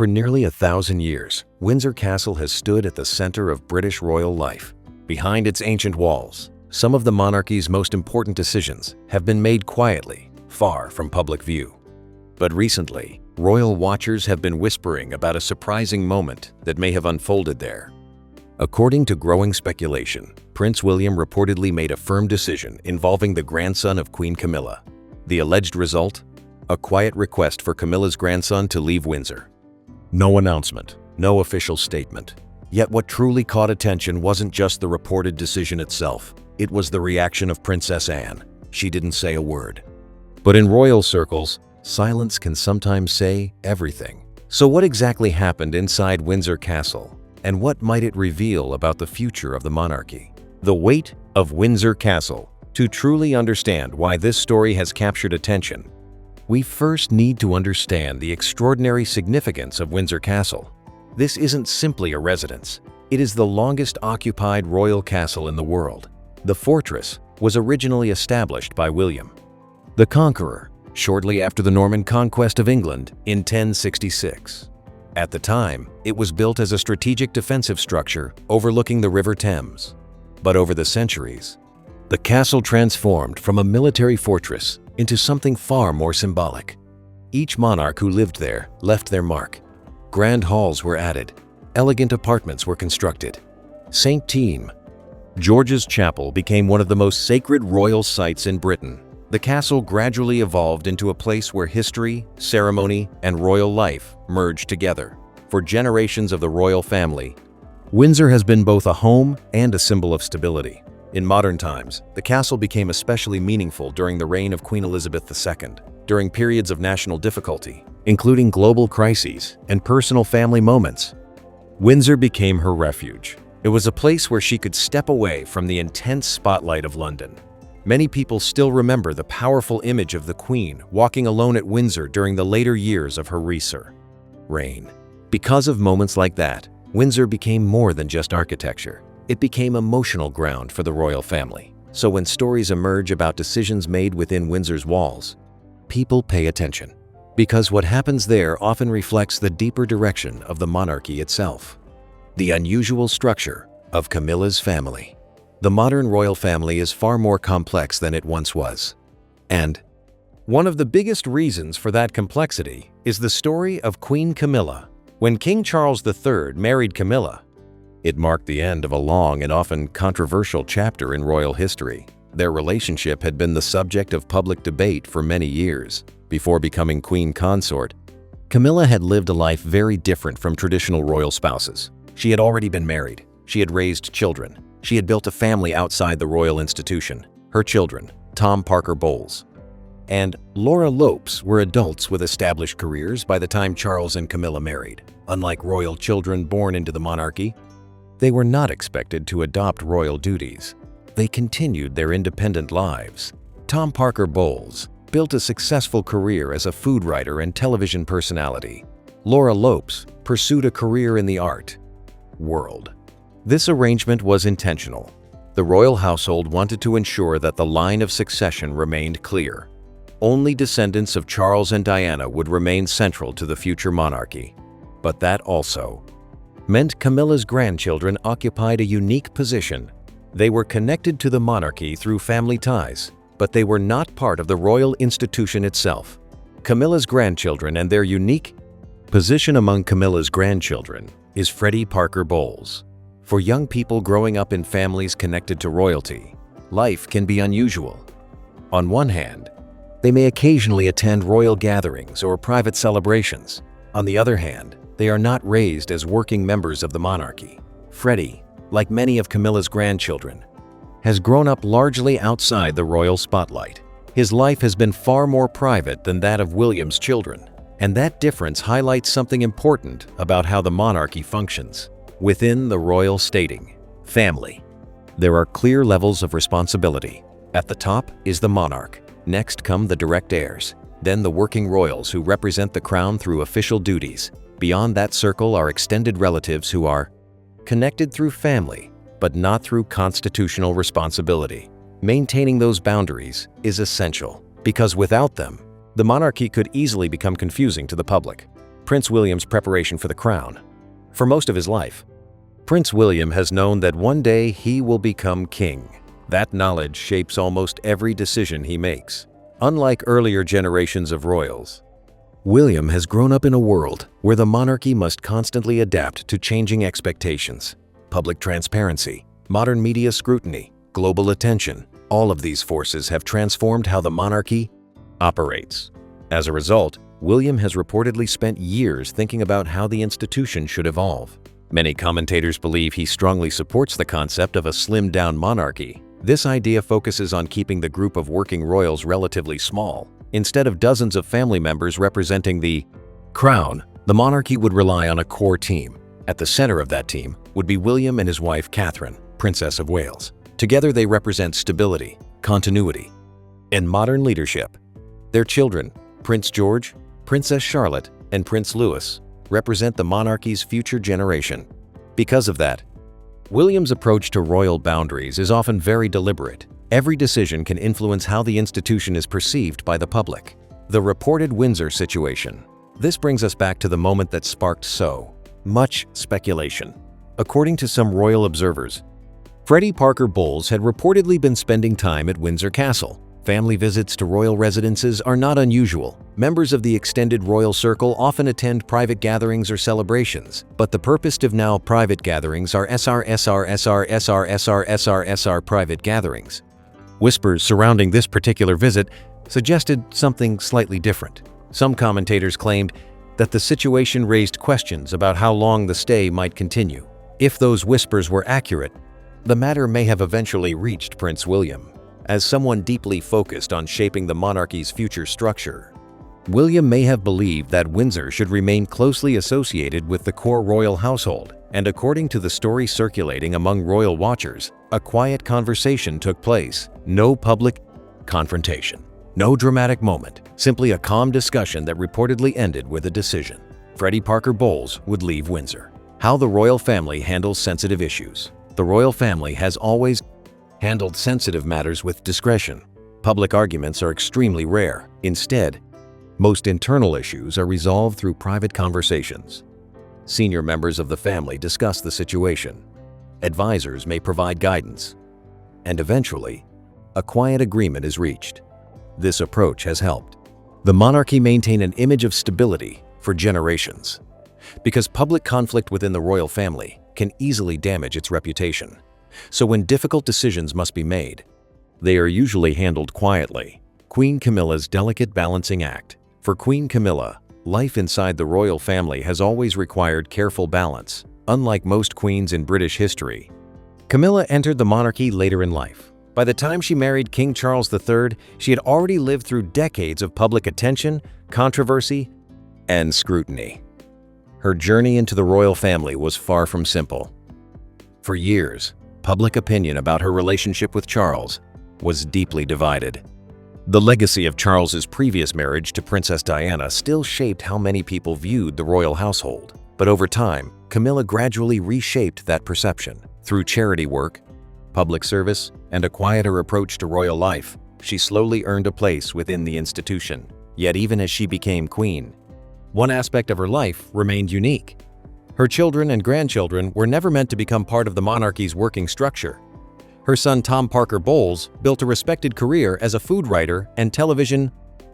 For nearly 1,000 years, Windsor Castle has stood at the center of British royal life. Behind its ancient walls, some of the monarchy's most important decisions have been made quietly, far from public view. But recently, royal watchers have been whispering about a surprising moment that may have unfolded there. According to growing speculation, Prince William reportedly made a firm decision involving the grandson of Queen Camilla. The alleged result? A quiet request for Camilla's grandson to leave Windsor. No announcement, no official statement. Yet what truly caught attention wasn't just the reported decision itself. It was the reaction of Princess Anne. She didn't say a word. But in royal circles, silence can sometimes say everything. So what exactly happened inside Windsor Castle? And what might it reveal about the future of the monarchy? The weight of Windsor Castle. To truly understand why this story has captured attention, we first need to understand the extraordinary significance of Windsor Castle. This isn't simply a residence. It is the longest occupied royal castle in the world. The fortress was originally established by William the Conqueror shortly after the Norman conquest of England in 1066. At the time, it was built as a strategic defensive structure overlooking the River Thames. But over the centuries, the castle transformed from a military fortress into something far more symbolic. Each monarch who lived there left their mark. Grand halls were added. Elegant apartments were constructed. St. George's Chapel became one of the most sacred royal sites in Britain. The castle gradually evolved into a place where history, ceremony, and royal life merged together. For generations of the royal family, Windsor has been both a home and a symbol of stability. In modern times, the castle became especially meaningful during the reign of Queen Elizabeth II, during periods of national difficulty, including global crises and personal family moments. Windsor became her refuge. It was a place where she could step away from the intense spotlight of London. Many people still remember the powerful image of the Queen walking alone at Windsor during the later years of her reign. Because of moments like that, Windsor became more than just architecture. It became emotional ground for the royal family. So when stories emerge about decisions made within Windsor's walls, people pay attention. Because what happens there often reflects the deeper direction of the monarchy itself. The unusual structure of Camilla's family. The modern royal family is far more complex than it once was. And one of the biggest reasons for that complexity is the story of Queen Camilla. When King Charles III married Camilla, it marked the end of a long and often controversial chapter in royal history. Their relationship had been the subject of public debate for many years. Before becoming queen consort, Camilla had lived a life very different from traditional royal spouses. She had already been married. She had raised children. She had built a family outside the royal institution. Her children, Tom Parker Bowles and Laura Lopes, were adults with established careers by the time Charles and Camilla married. Unlike royal children born into the monarchy, they were not expected to adopt royal duties. They continued their independent lives. Tom Parker Bowles built a successful career as a food writer and television personality. Laura Lopes pursued a career in the art world. This arrangement was intentional. The royal household wanted to ensure that the line of succession remained clear. Only descendants of Charles and Diana would remain central to the future monarchy. But that also meant Camilla's grandchildren occupied a unique position. They were connected to the monarchy through family ties, but they were not part of the royal institution itself. Camilla's grandchildren and their unique position among Camilla's grandchildren is Freddie Parker Bowles. For young people growing up in families connected to royalty, life can be unusual. On one hand, they may occasionally attend royal gatherings or private celebrations. On the other hand, they are not raised as working members of the monarchy. Freddie, like many of Camilla's grandchildren, has grown up largely outside the royal spotlight. His life has been far more private than that of William's children, and that difference highlights something important about how the monarchy functions. Within the royal family, there are clear levels of responsibility. At the top is the monarch. Next come the direct heirs, then the working royals who represent the crown through official duties. Beyond that circle are extended relatives who are connected through family, but not through constitutional responsibility. Maintaining those boundaries is essential, because without them, the monarchy could easily become confusing to the public. Prince William's preparation for the crown. For most of his life, Prince William has known that one day he will become king. That knowledge shapes almost every decision he makes. Unlike earlier generations of royals, William has grown up in a world where the monarchy must constantly adapt to changing expectations. Public transparency, modern media scrutiny, global attention, all of these forces have transformed how the monarchy operates. As a result, William has reportedly spent years thinking about how the institution should evolve. Many commentators believe he strongly supports the concept of a slimmed-down monarchy. This idea focuses on keeping the group of working royals relatively small. Instead of dozens of family members representing the crown, the monarchy would rely on a core team. At the center of that team would be William and his wife Catherine, Princess of Wales. Together they represent stability, continuity, and modern leadership. Their children, Prince George, Princess Charlotte, and Prince Louis, represent the monarchy's future generation. Because of that, William's approach to royal boundaries is often very deliberate. Every decision can influence how the institution is perceived by the public. The reported Windsor situation. This brings us back to the moment that sparked so much speculation. According to some royal observers, Freddie Parker Bowles had reportedly been spending time at Windsor Castle. Family visits to royal residences are not unusual. Members of the extended royal circle often attend private gatherings or celebrations, but the purposed of now private gatherings are SR private gatherings. Whispers surrounding this particular visit suggested something slightly different. Some commentators claimed that the situation raised questions about how long the stay might continue. If those whispers were accurate, the matter may have eventually reached Prince William. As someone deeply focused on shaping the monarchy's future structure, William may have believed that Windsor should remain closely associated with the core royal household, and according to the story circulating among royal watchers, a quiet conversation took place. No public confrontation, no dramatic moment, simply a calm discussion that reportedly ended with a decision. Freddie Parker Bowles would leave Windsor. How the royal family handles sensitive issues. The royal family has always handled sensitive matters with discretion. Public arguments are extremely rare. Instead, most internal issues are resolved through private conversations. Senior members of the family discuss the situation. Advisors may provide guidance. And eventually, a quiet agreement is reached. This approach has helped the monarchy maintain an image of stability for generations, because public conflict within the royal family can easily damage its reputation. So when difficult decisions must be made, they are usually handled quietly. Queen Camilla's delicate balancing act. For Queen Camilla, life inside the royal family has always required careful balance. Unlike most queens in British history, Camilla entered the monarchy later in life. By the time she married King Charles III, she had already lived through decades of public attention, controversy, and scrutiny. Her journey into the royal family was far from simple. For years, public opinion about her relationship with Charles was deeply divided. The legacy of Charles's previous marriage to Princess Diana still shaped how many people viewed the royal household. But over time, Camilla gradually reshaped that perception. Through charity work, public service, and a quieter approach to royal life, she slowly earned a place within the institution. Yet even as she became queen, one aspect of her life remained unique. Her children and grandchildren were never meant to become part of the monarchy's working structure. Her son Tom Parker Bowles built a respected career as a food writer and television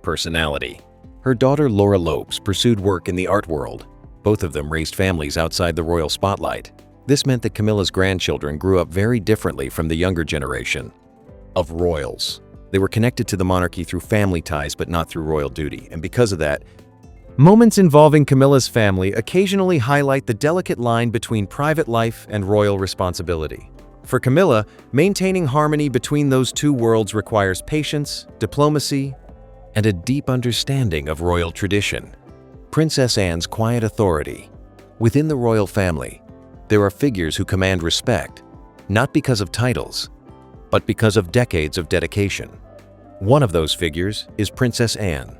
personality. Her daughter Laura Lopes pursued work in the art world. Both of them raised families outside the royal spotlight. This meant that Camilla's grandchildren grew up very differently from the younger generation of royals. They were connected to the monarchy through family ties but not through royal duty, and because of that, moments involving Camilla's family occasionally highlight the delicate line between private life and royal responsibility. For Camilla, maintaining harmony between those two worlds requires patience, diplomacy, and a deep understanding of royal tradition. Princess Anne's quiet authority. Within the royal family, there are figures who command respect, not because of titles, but because of decades of dedication. One of those figures is Princess Anne.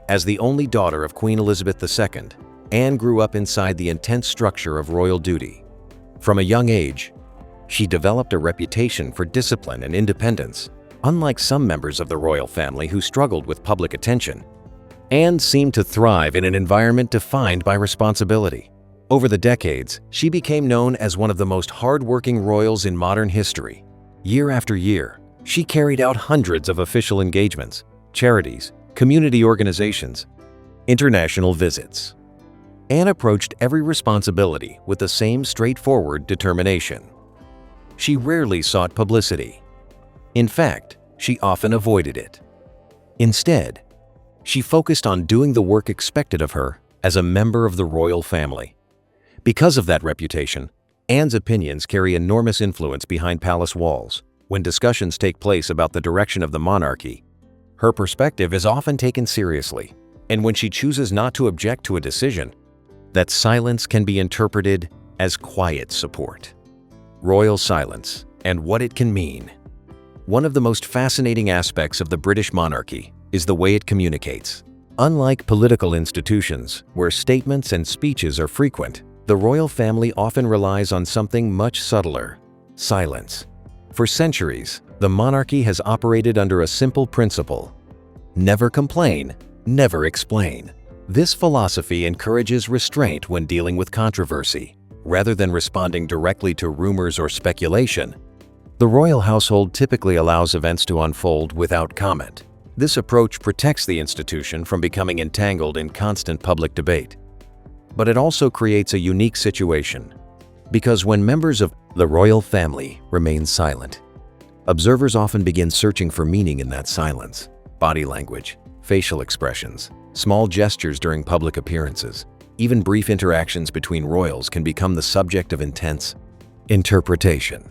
As the only daughter of Queen Elizabeth II, Anne grew up inside the intense structure of royal duty. From a young age, she developed a reputation for discipline and independence. Unlike some members of the royal family who struggled with public attention, and seemed to thrive in an environment defined by responsibility. Over the decades, she became known as one of the most hard-working royals in modern history. Year after year, she carried out hundreds of official engagements, charities, community organizations, international visits. Anne approached every responsibility with the same straightforward determination. She rarely sought publicity. In fact, she often avoided it. Instead, she focused on doing the work expected of her as a member of the royal family. Because of that reputation, Anne's opinions carry enormous influence behind palace walls. When discussions take place about the direction of the monarchy, her perspective is often taken seriously, and when she chooses not to object to a decision, that silence can be interpreted as quiet support. Royal silence and what it can mean. One of the most fascinating aspects of the British monarchy is the way it communicates. Unlike political institutions, where statements and speeches are frequent, the royal family often relies on something much subtler: silence. For centuries, the monarchy has operated under a simple principle: never complain, never explain. This philosophy encourages restraint when dealing with controversy. Rather than responding directly to rumors or speculation, the royal household typically allows events to unfold without comment. This approach protects the institution from becoming entangled in constant public debate. But it also creates a unique situation, because when members of the royal family remain silent, observers often begin searching for meaning in that silence. Body language, facial expressions, small gestures during public appearances, even brief interactions between royals can become the subject of intense interpretation.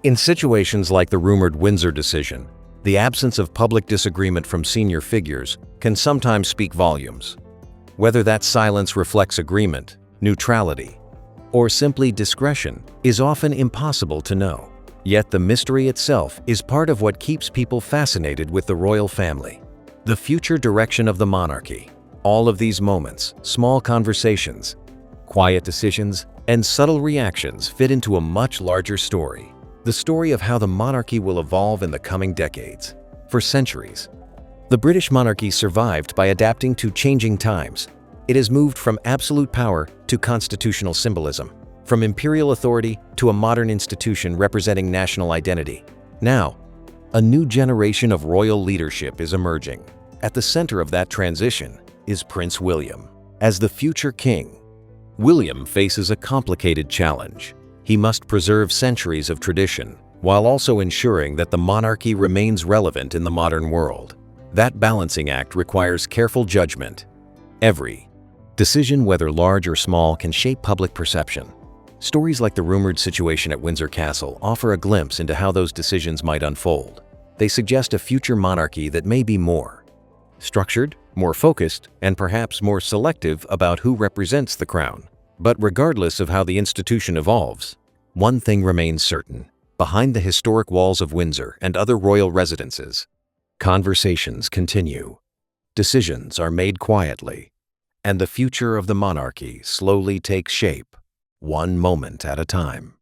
In situations like the rumored Windsor decision, the absence of public disagreement from senior figures can sometimes speak volumes. Whether that silence reflects agreement, neutrality, or simply discretion is often impossible to know. Yet the mystery itself is part of what keeps people fascinated with the royal family. The future direction of the monarchy. All of these moments, small conversations, quiet decisions, and subtle reactions fit into a much larger story. The story of how the monarchy will evolve in the coming decades. For centuries, the British monarchy survived by adapting to changing times. It has moved from absolute power to constitutional symbolism, from imperial authority to a modern institution representing national identity. Now, a new generation of royal leadership is emerging. At the center of that transition is Prince William. As the future king, William faces a complicated challenge. He must preserve centuries of tradition, while also ensuring that the monarchy remains relevant in the modern world. That balancing act requires careful judgment. Every decision, whether large or small, can shape public perception. Stories like the rumored situation at Windsor Castle offer a glimpse into how those decisions might unfold. They suggest a future monarchy that may be more structured, more focused, and perhaps more selective about who represents the crown. But regardless of how the institution evolves, one thing remains certain. Behind the historic walls of Windsor and other royal residences, conversations continue. Decisions are made quietly, and the future of the monarchy slowly takes shape, one moment at a time.